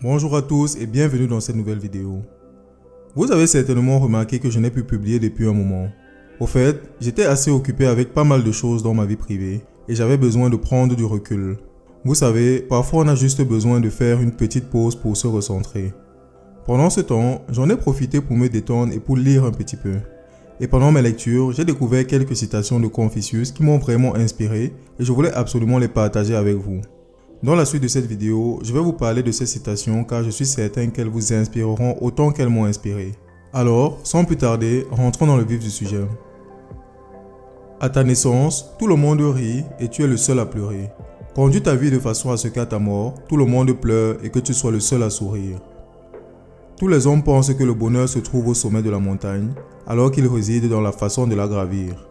Bonjour à tous et bienvenue dans cette nouvelle vidéo. Vous avez certainement remarqué que je n'ai pu publier depuis un moment. Au fait, j'étais assez occupé avec pas mal de choses dans ma vie privée et j'avais besoin de prendre du recul. Vous savez, parfois on a juste besoin de faire une petite pause pour se recentrer. Pendant ce temps, j'en ai profité pour me détendre et pour lire un petit peu. Et pendant mes lectures, j'ai découvert quelques citations de Confucius qui m'ont vraiment inspiré et je voulais absolument les partager avec vous. Dans la suite de cette vidéo, je vais vous parler de ces citations car je suis certain qu'elles vous inspireront autant qu'elles m'ont inspiré. Alors, sans plus tarder, rentrons dans le vif du sujet. À ta naissance, tout le monde rit et tu es le seul à pleurer. Conduis ta vie de façon à ce qu'à ta mort, tout le monde pleure et que tu sois le seul à sourire. Tous les hommes pensent que le bonheur se trouve au sommet de la montagne, alors qu'il réside dans la façon de la gravir.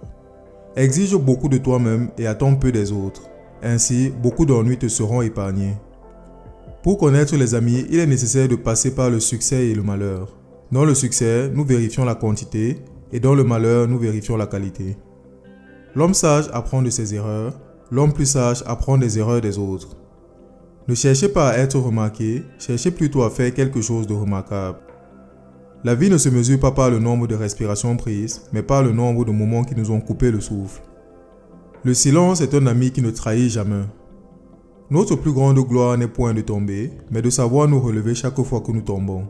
Exige beaucoup de toi-même et attends peu des autres. Ainsi, beaucoup d'ennuis te seront épargnés. Pour connaître les amis, il est nécessaire de passer par le succès et le malheur. Dans le succès, nous vérifions la quantité et dans le malheur, nous vérifions la qualité. L'homme sage apprend de ses erreurs, l'homme plus sage apprend des erreurs des autres. Ne cherchez pas à être remarqué, cherchez plutôt à faire quelque chose de remarquable. La vie ne se mesure pas par le nombre de respirations prises, mais par le nombre de moments qui nous ont coupé le souffle. Le silence est un ami qui ne trahit jamais. Notre plus grande gloire n'est point de tomber, mais de savoir nous relever chaque fois que nous tombons.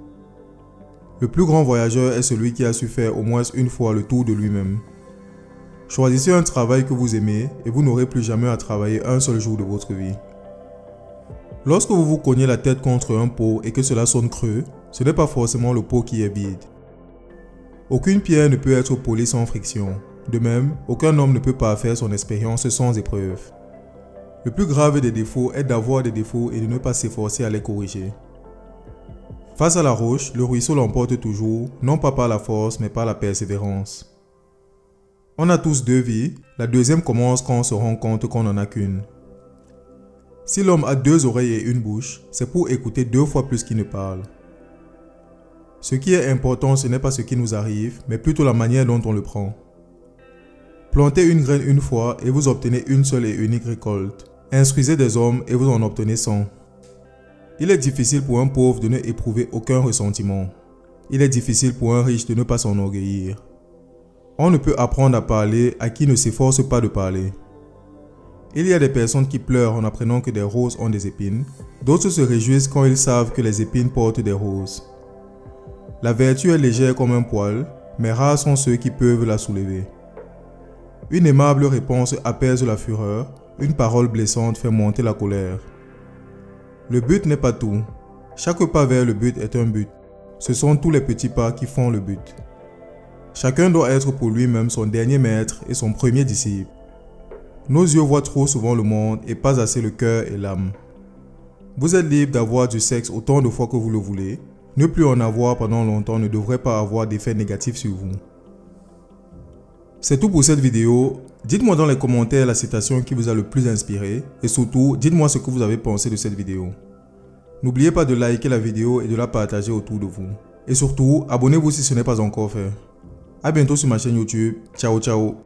Le plus grand voyageur est celui qui a su faire au moins une fois le tour de lui-même. Choisissez un travail que vous aimez et vous n'aurez plus jamais à travailler un seul jour de votre vie. Lorsque vous vous cognez la tête contre un pot et que cela sonne creux, ce n'est pas forcément le pot qui est vide. Aucune pierre ne peut être polie sans friction. De même, aucun homme ne peut parfaire son expérience sans épreuve. Le plus grave des défauts est d'avoir des défauts et de ne pas s'efforcer à les corriger. Face à la roche, le ruisseau l'emporte toujours, non pas par la force, mais par la persévérance. On a tous deux vies, la deuxième commence quand on se rend compte qu'on n'en a qu'une. Si l'homme a deux oreilles et une bouche, c'est pour écouter 2 fois plus qu'il ne parle. Ce qui est important, ce n'est pas ce qui nous arrive, mais plutôt la manière dont on le prend. Plantez une graine une fois et vous obtenez une seule et unique récolte. Instruisez des hommes et vous en obtenez 100. Il est difficile pour un pauvre de ne éprouver aucun ressentiment. Il est difficile pour un riche de ne pas s'enorgueillir. On ne peut apprendre à parler à qui ne s'efforce pas de parler. Il y a des personnes qui pleurent en apprenant que des roses ont des épines. D'autres se réjouissent quand ils savent que les épines portent des roses. La vertu est légère comme un poil, mais rares sont ceux qui peuvent la soulever. Une aimable réponse apaise la fureur, une parole blessante fait monter la colère. Le but n'est pas tout. Chaque pas vers le but est un but. Ce sont tous les petits pas qui font le but. Chacun doit être pour lui-même son dernier maître et son premier disciple. Nos yeux voient trop souvent le monde et pas assez le cœur et l'âme. Vous êtes libre d'avoir du sexe autant de fois que vous le voulez. Ne plus en avoir pendant longtemps ne devrait pas avoir d'effet négatif sur vous. C'est tout pour cette vidéo. Dites-moi dans les commentaires la citation qui vous a le plus inspiré et surtout, dites-moi ce que vous avez pensé de cette vidéo. N'oubliez pas de liker la vidéo et de la partager autour de vous. Et surtout, abonnez-vous si ce n'est pas encore fait. A bientôt sur ma chaîne YouTube. Ciao ciao.